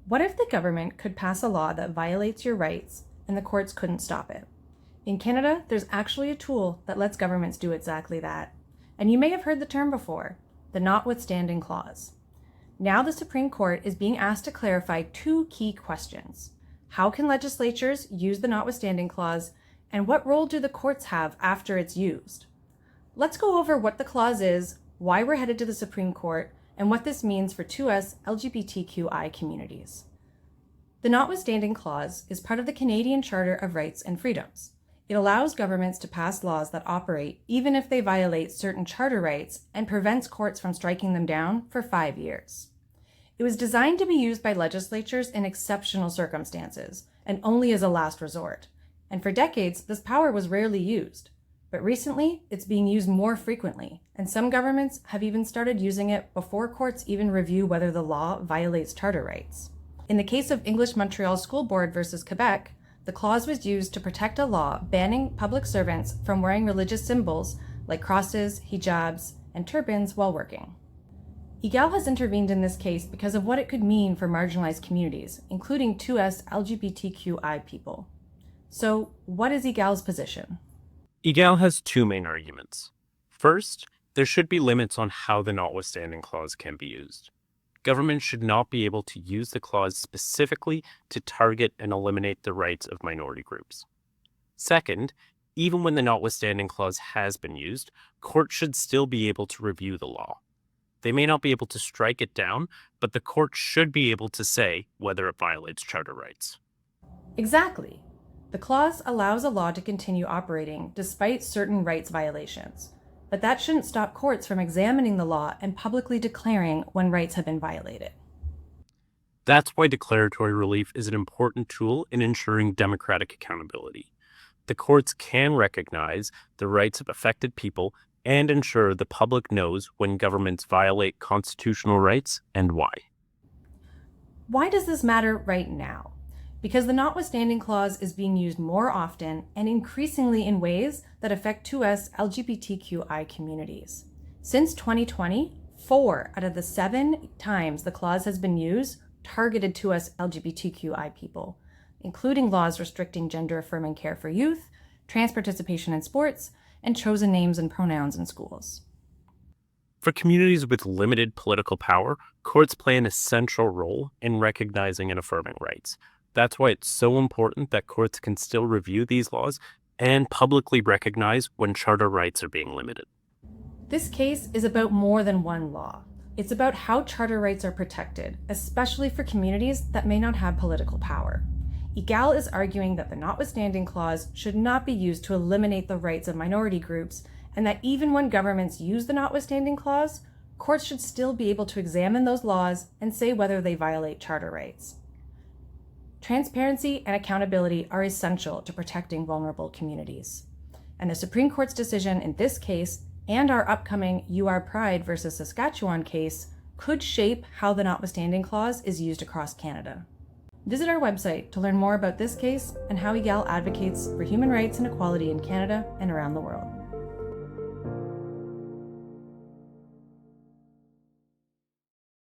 What if the government could pass a law that violates your rights and the courts couldn't stop it? In Canada, there's actually a tool that lets governments do exactly that. And you may have heard the term before, the Notwithstanding clause. Now the Supreme Court is being asked to clarify two key questions. How can legislatures use the Notwithstanding clause, and what role do the courts have after it's used? Let's go over what the clause is, why we're headed to the Supreme Court, and what this means for us LGBTQI communities. The Notwithstanding clause is part of the Canadian Charter of Rights and Freedoms. It allows governments to pass laws that operate even if they violate certain charter rights and prevents courts from striking them down for 5 years. It was designed to be used by legislatures in exceptional circumstances and only as a last resort. And for decades, this power was rarely used. But recently, it's being used more frequently, and some governments have even started using it before courts even review whether the law violates charter rights. In the case of English Montreal School Board versus Quebec, the clause was used to protect a law banning public servants from wearing religious symbols like crosses, hijabs, and turbans while working. Egale has intervened in this case because of what it could mean for marginalized communities, including us LGBTQI people. So, what is Egale's position? Egale has two main arguments. First, there should be limits on how the Notwithstanding clause can be used. Government should not be able to use the clause specifically to target and eliminate the rights of minority groups. Second, even when the Notwithstanding clause has been used, courts should still be able to review the law. They may not be able to strike it down, but the court should be able to say whether it violates charter rights. Exactly. The clause allows a law to continue operating despite certain rights violations, but that shouldn't stop courts from examining the law and publicly declaring when rights have been violated. That's why declaratory relief is an important tool in ensuring democratic accountability. The courts can recognize the rights of affected people and ensure the public knows when governments violate constitutional rights and why. Why does this matter right now? Because the Notwithstanding clause is being used more often and increasingly in ways that affect us LGBTQI communities. Since 2020, 4 out of the 7 times the clause has been used targeted us LGBTQI people, including laws restricting gender-affirming care for youth, trans participation in sports, and chosen names and pronouns in schools. For communities with limited political power, courts play an essential role in recognizing and affirming rights. That's why it's so important that courts can still review these laws and publicly recognize when charter rights are being limited. This case is about more than one law. It's about how charter rights are protected, especially for communities that may not have political power. Egale is arguing that the Notwithstanding clause should not be used to eliminate the rights of minority groups, and that even when governments use the Notwithstanding clause, courts should still be able to examine those laws and say whether they violate charter rights. Transparency and accountability are essential to protecting vulnerable communities. And the Supreme Court's decision in this case and our upcoming UR Pride versus Saskatchewan case could shape how the Notwithstanding clause is used across Canada. Visit our website to learn more about this case and how Egale advocates for human rights and equality in Canada and around the world.